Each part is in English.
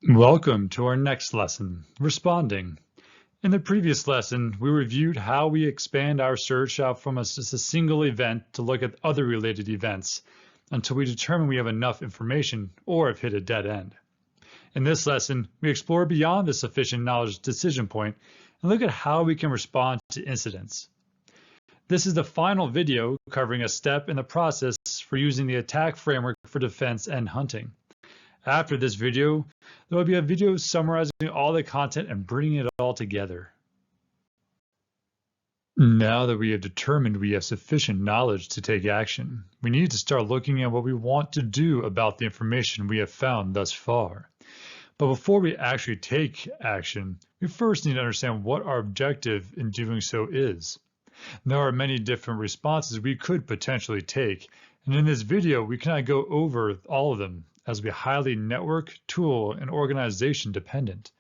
Welcome to our next lesson, responding. In the previous lesson, we reviewed how we expand our search out from just a single event to look at other related events until we determine we have enough information or have hit a dead end. In this lesson, we explore beyond the sufficient knowledge decision point and look at how we can respond to incidents. This is the final video covering a step in the process for using the attack framework for defense and hunting. After this video, there will be a video summarizing all the content and bringing it all together. Now that we have determined we have sufficient knowledge to take action, we need to start looking at what we want to do about the information we have found thus far. But before we actually take action, we first need to understand what our objective in doing so is. There are many different responses we could potentially take, and in this video we cannot go over all of them, as we highly network, tool, and organization dependent.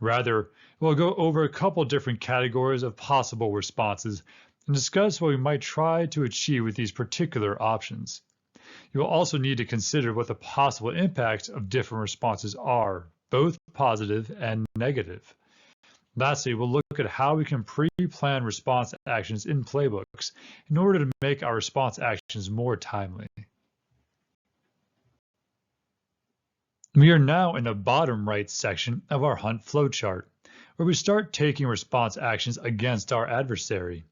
Rather, we'll go over a couple different categories of possible responses and discuss what we might try to achieve with these particular options. You will also need to consider what the possible impacts of different responses are, both positive and negative. Lastly, we'll look at how we can pre-plan response actions in playbooks in order to make our response actions more timely. We are now in the bottom right section of our hunt flowchart, where we start taking response actions against our adversary.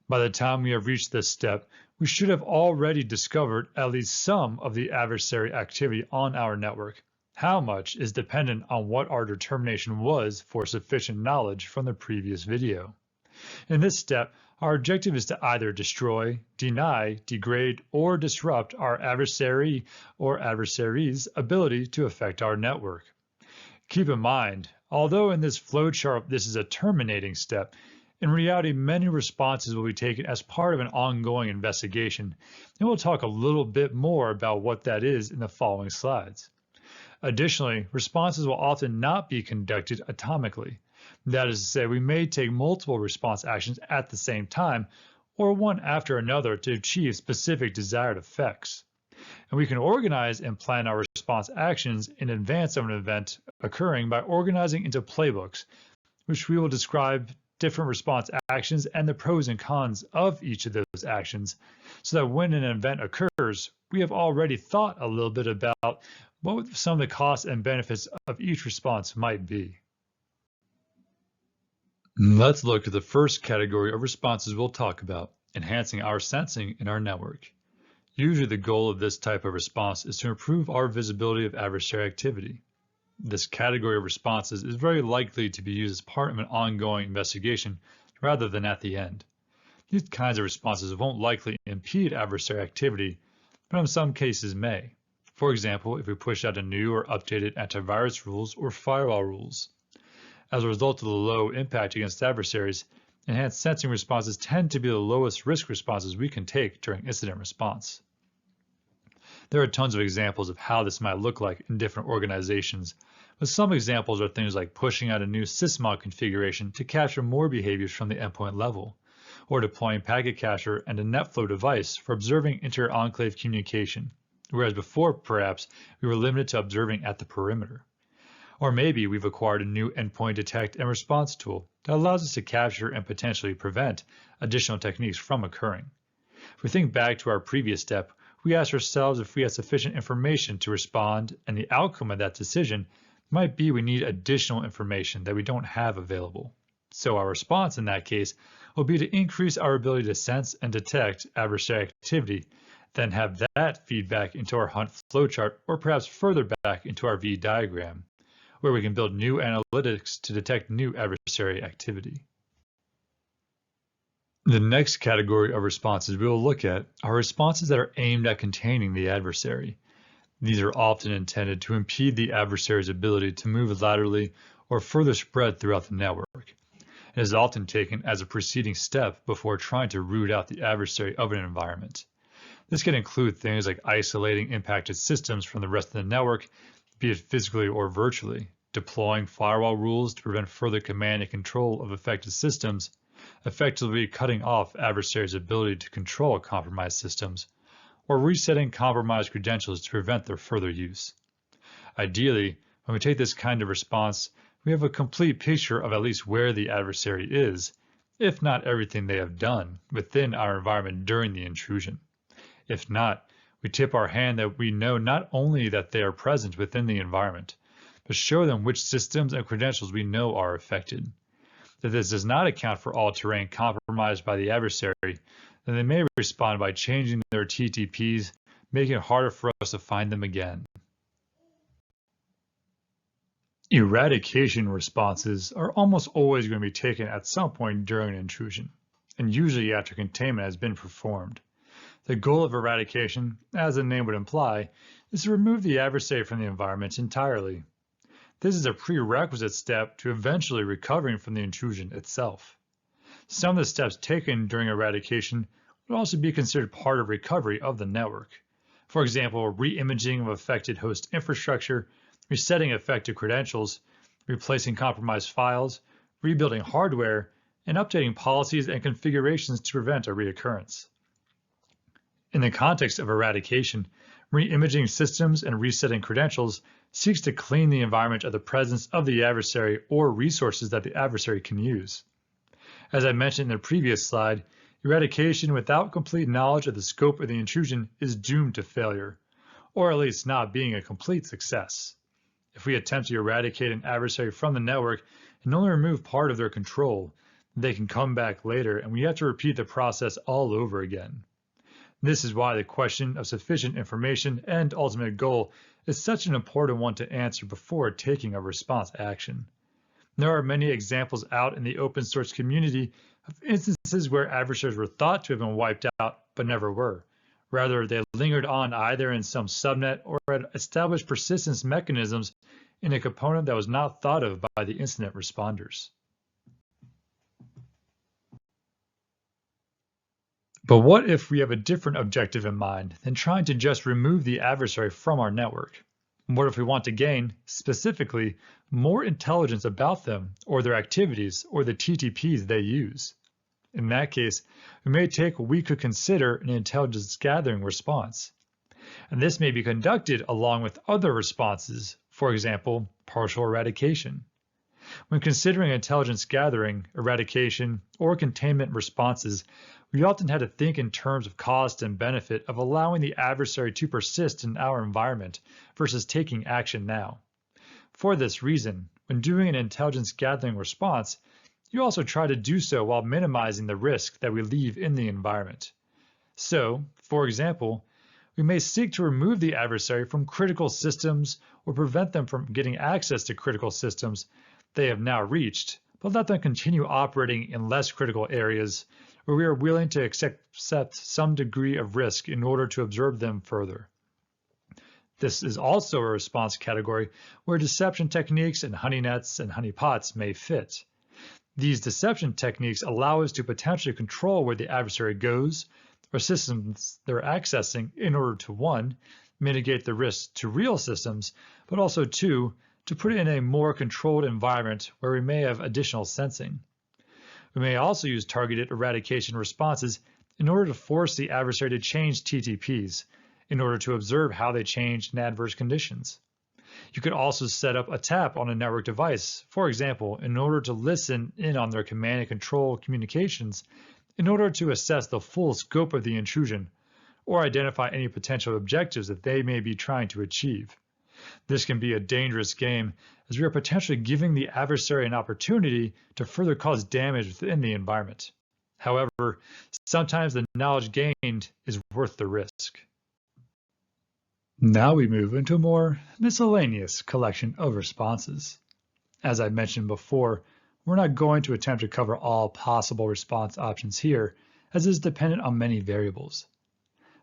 By the time we have reached this step, we should have already discovered at least some of the adversary activity on our network. How much is dependent on what our determination was for sufficient knowledge from the previous video. In this step, our objective is to either destroy, deny, degrade, or disrupt our adversary or adversaries' ability to affect our network. Keep in mind, although in this flowchart this is a terminating step, in reality many responses will be taken as part of an ongoing investigation, and we'll talk a little bit more about what that is in the following slides. Additionally, responses will often not be conducted atomically. That is to say, we may take multiple response actions at the same time, or one after another to achieve specific desired effects. And we can organize and plan our response actions in advance of an event occurring by organizing into playbooks, which we will describe different response actions and the pros and cons of each of those actions, so that when an event occurs, we have already thought a little bit about what some of the costs and benefits of each response might be. Let's look at the first category of responses we'll talk about, enhancing our sensing in our network. Usually the goal of this type of response is to improve our visibility of adversary activity. This category of responses is very likely to be used as part of an ongoing investigation rather than at the end. These kinds of responses won't likely impede adversary activity, but in some cases may. For example, if we push out a new or updated antivirus rules or firewall rules. As a result of the low impact against adversaries, enhanced sensing responses tend to be the lowest risk responses we can take during incident response. There are tons of examples of how this might look like in different organizations, but some examples are things like pushing out a new sysmod configuration to capture more behaviors from the endpoint level, or deploying packet cacher and a NetFlow device for observing inter-enclave communication, whereas before perhaps we were limited to observing at the perimeter. Or maybe we've acquired a new endpoint detect and response tool that allows us to capture and potentially prevent additional techniques from occurring. If we think back to our previous step, we asked ourselves if we had sufficient information to respond, and the outcome of that decision might be we need additional information that we don't have available. So our response in that case will be to increase our ability to sense and detect adversary activity, then have that feedback into our hunt flowchart or perhaps further back into our V diagram, where we can build new analytics to detect new adversary activity. The next category of responses we will look at are responses that are aimed at containing the adversary. These are often intended to impede the adversary's ability to move laterally or further spread throughout the network. It is often taken as a preceding step before trying to root out the adversary of an environment. This can include things like isolating impacted systems from the rest of the network, be it physically or virtually, deploying firewall rules to prevent further command and control of affected systems, effectively cutting off adversaries' ability to control compromised systems, or resetting compromised credentials to prevent their further use. Ideally, When we take this kind of response, we have a complete picture of at least where the adversary is, if not everything they have done, within our environment during the intrusion. If not, we tip our hand that we know not only that they are present within the environment, but show them which systems and credentials we know are affected. If this does not account for all terrain compromised by the adversary, then they may respond by changing their TTPs, making it harder for us to find them again. Eradication responses are almost always going to be taken at some point during an intrusion, and usually after containment has been performed. The goal of eradication, as the name would imply, is to remove the adversary from the environment entirely. This is a prerequisite step to eventually recovering from the intrusion itself. Some of the steps taken during eradication would also be considered part of recovery of the network. For example, re-imaging of affected host infrastructure, resetting affected credentials, replacing compromised files, rebuilding hardware, and updating policies and configurations to prevent a reoccurrence. In the context of eradication, re-imaging systems and resetting credentials seeks to clean the environment of the presence of the adversary or resources that the adversary can use. As I mentioned in the previous slide, eradication without complete knowledge of the scope of the intrusion is doomed to failure, or at least not being a complete success. If we attempt to eradicate an adversary from the network and only remove part of their control, they can come back later and we have to repeat the process all over again. This is why the question of sufficient information and ultimate goal is such an important one to answer before taking a response action. There are many examples out in the open source community of instances where adversaries were thought to have been wiped out but never were. Rather, they lingered on either in some subnet or had established persistence mechanisms in a component that was not thought of by the incident responders. But what if we have a different objective in mind than trying to just remove the adversary from our network? What if we want to gain, specifically, more intelligence about them or their activities or the TTPs they use? In that case, we may take what we could consider an intelligence gathering response. And this may be conducted along with other responses, for example, partial eradication. When considering intelligence gathering, eradication, or containment responses, we often had to think in terms of cost and benefit of allowing the adversary to persist in our environment versus taking action now. For this reason, when doing an intelligence gathering response, you also try to do so while minimizing the risk that we leave in the environment. So, for example, we may seek to remove the adversary from critical systems or prevent them from getting access to critical systems they have now reached, but let them continue operating in less critical areas where we are willing to accept some degree of risk in order to observe them further. This is also a response category where deception techniques and honey-nets and honeypots may fit. These deception techniques allow us to potentially control where the adversary goes or systems they're accessing in order to, 1, mitigate the risk to real systems, but also 2, to put it in a more controlled environment where we may have additional sensing. We may also use targeted eradication responses in order to force the adversary to change TTPs in order to observe how they change in adverse conditions. You could also set up a tap on a network device, for example, in order to listen in on their command and control communications in order to assess the full scope of the intrusion or identify any potential objectives that they may be trying to achieve. This can be a dangerous game as we are potentially giving the adversary an opportunity to further cause damage within the environment. However, sometimes the knowledge gained is worth the risk. Now we move into a more miscellaneous collection of responses. As I mentioned before, we're not going to attempt to cover all possible response options here, as it is dependent on many variables.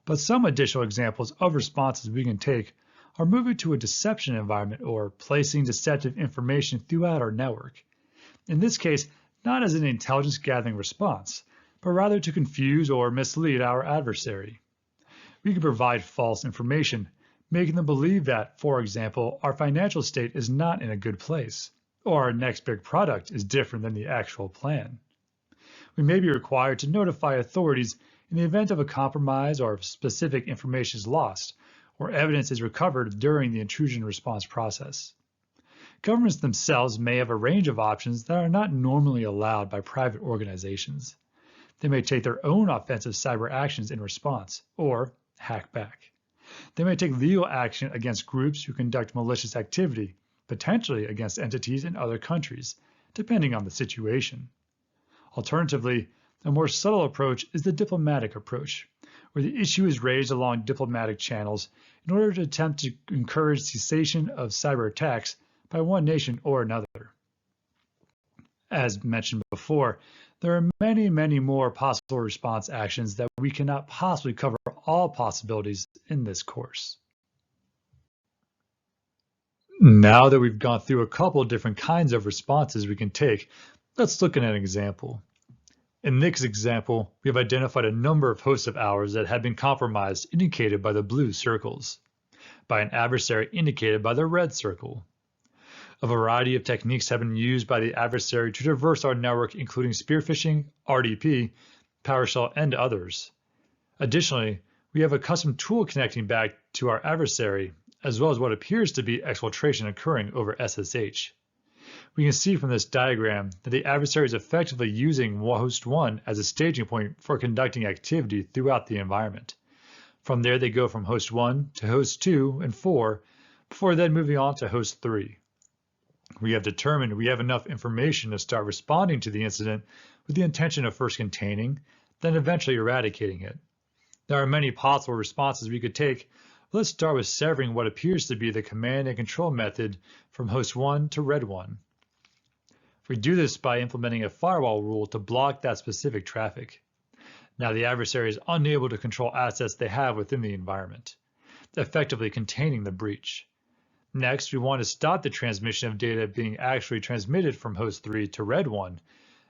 But some additional examples of responses we can take are moving to a deception environment or placing deceptive information throughout our network. In this case, not as an intelligence gathering response, but rather to confuse or mislead our adversary. We can provide false information, making them believe that, for example, our financial state is not in a good place, or our next big product is different than the actual plan. We may be required to notify authorities in the event of a compromise or if specific information is lost, or evidence is recovered during the intrusion response process. Governments themselves may have a range of options that are not normally allowed by private organizations. They may take their own offensive cyber actions in response, or hack back. They may take legal action against groups who conduct malicious activity, potentially against entities in other countries, depending on the situation. Alternatively, a more subtle approach is the diplomatic approach, where the issue is raised along diplomatic channels in order to attempt to encourage cessation of cyber attacks by one nation or another. As mentioned before, there are many more possible response actions that we cannot possibly cover all possibilities in this course. Now that we've gone through a couple different kinds of responses we can take, let's look at an example. In this example, we have identified a number of hosts of ours that have been compromised, indicated by the blue circles, by an adversary indicated by the red circle. A variety of techniques have been used by the adversary to traverse our network, including spear phishing, RDP, PowerShell, and others. Additionally, we have a custom tool connecting back to our adversary, as well as what appears to be exfiltration occurring over SSH. We can see from this diagram that the adversary is effectively using host 1 as a staging point for conducting activity throughout the environment. From there, they go from host 1 to host 2 and 4, before then moving on to host 3. We have determined we have enough information to start responding to the incident with the intention of first containing, then eventually eradicating it. There are many possible responses we could take. Let's start with severing what appears to be the command and control method from host 1 to red 1. We do this by implementing a firewall rule to block that specific traffic. Now the adversary is unable to control assets they have within the environment, effectively containing the breach. Next, we want to stop the transmission of data being actually transmitted from host 3 to red 1,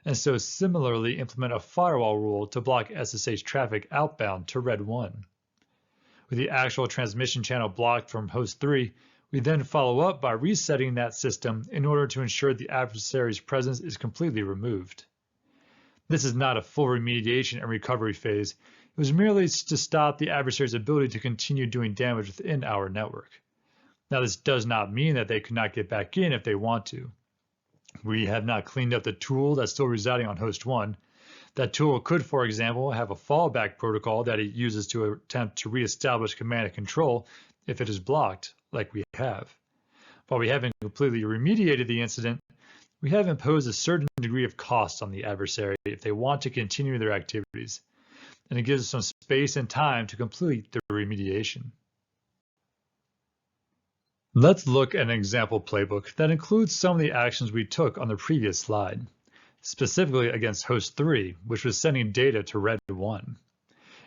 and so similarly implement a firewall rule to block SSH traffic outbound to red 1. With the actual transmission channel blocked from host 3, we then follow up by resetting that system in order to ensure the adversary's presence is completely removed. This is not a full remediation and recovery phase. It was merely to stop the adversary's ability to continue doing damage within our network. Now, this does not mean that they could not get back in if they want to. We have not cleaned up the tool that's still residing on host 1. That tool could, for example, have a fallback protocol that it uses to attempt to reestablish command and control if it is blocked, like we have. While we haven't completely remediated the incident, we have imposed a certain degree of cost on the adversary if they want to continue their activities, and it gives us some space and time to complete the remediation. Let's look at an example playbook that includes some of the actions we took on the previous slide, specifically against host 3, which was sending data to red 1.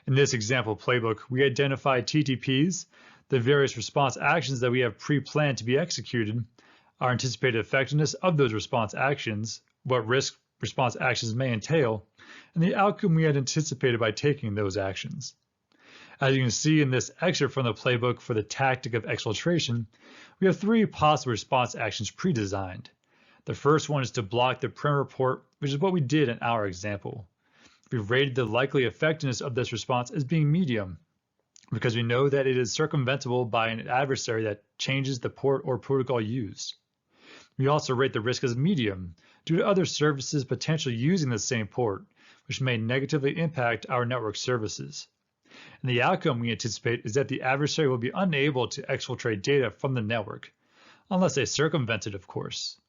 In this example playbook, we identified TTPs, the various response actions that we have pre-planned to be executed, our anticipated effectiveness of those response actions, what risk response actions may entail, and the outcome we had anticipated by taking those actions. As you can see in this excerpt from the playbook for the tactic of exfiltration, we have 3 possible response actions pre-designed. The first one is to block the perimeter port, which is what we did in our example. We've rated the likely effectiveness of this response as being medium, because we know that it is circumventable by an adversary that changes the port or protocol used. We also rate the risk as medium due to other services potentially using the same port, which may negatively impact our network services. And the outcome we anticipate is that the adversary will be unable to exfiltrate data from the network, unless they circumvent it, of course.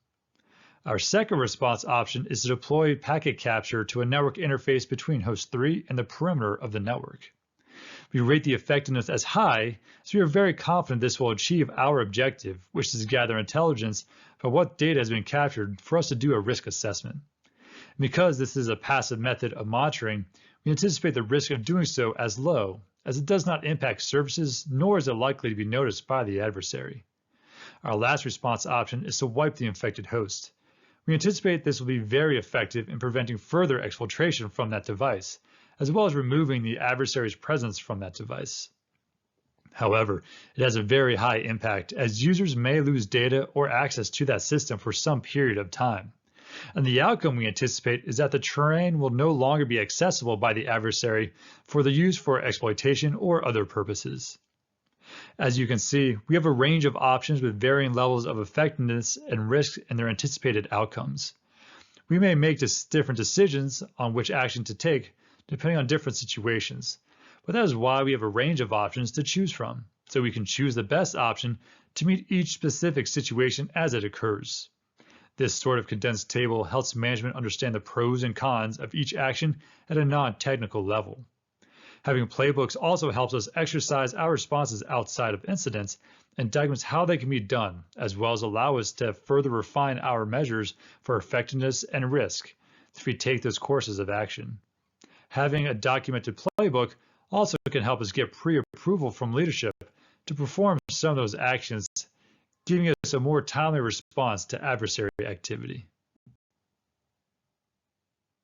Our second response option is to deploy packet capture to a network interface between host 3 and the perimeter of the network. We rate the effectiveness as high, so we are very confident this will achieve our objective, which is to gather intelligence about what data has been captured for us to do a risk assessment. And because this is a passive method of monitoring, we anticipate the risk of doing so as low, as it does not impact services, nor is it likely to be noticed by the adversary. Our last response option is to wipe the infected host. We anticipate this will be very effective in preventing further exfiltration from that device, as well as removing the adversary's presence from that device. However, it has a very high impact, as users may lose data or access to that system for some period of time. And the outcome we anticipate is that the terrain will no longer be accessible by the adversary for the use for exploitation or other purposes. As you can see, we have a range of options with varying levels of effectiveness and risk and their anticipated outcomes. We may make different decisions on which action to take depending on different situations, but that is why we have a range of options to choose from, so we can choose the best option to meet each specific situation as it occurs. This sort of condensed table helps management understand the pros and cons of each action at a non-technical level. Having playbooks also helps us exercise our responses outside of incidents and documents how they can be done, as well as allow us to further refine our measures for effectiveness and risk if we take those courses of action. Having a documented playbook also can help us get pre-approval from leadership to perform some of those actions, giving us a more timely response to adversary activity.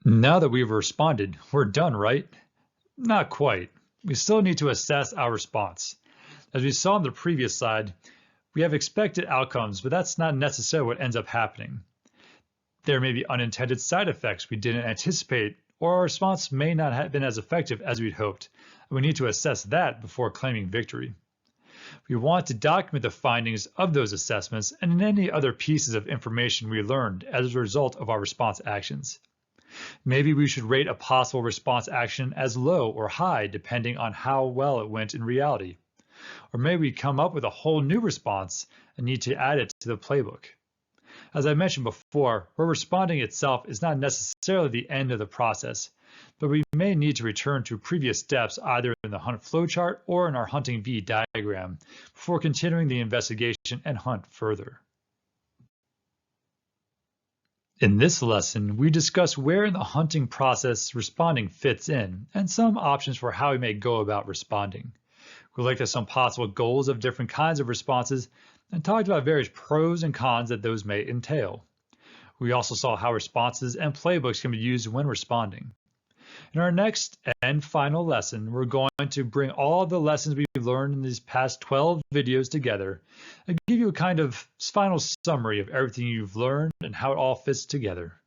Now that we've responded, we're done, right? Not quite. We still need to assess our response. As we saw in the previous slide, we have expected outcomes, but that's not necessarily what ends up happening. There may be unintended side effects we didn't anticipate, or our response may not have been as effective as we'd hoped, and we need to assess that before claiming victory. We want to document the findings of those assessments and any other pieces of information we learned as a result of our response actions. Maybe we should rate a possible response action as low or high depending on how well it went in reality. Or maybe we come up with a whole new response and need to add it to the playbook. As I mentioned before, where responding itself is not necessarily the end of the process, but we may need to return to previous steps either in the hunt flowchart or in our hunting V diagram before continuing the investigation and hunt further. In this lesson, we discuss where in the hunting process responding fits in and some options for how we may go about responding. We looked at some possible goals of different kinds of responses and talked about various pros and cons that those may entail. We also saw how responses and playbooks can be used when responding. In our next and final lesson, we're going to bring all the lessons we've learned in these past 12 videos together and give you a kind of final summary of everything you've learned and how it all fits together.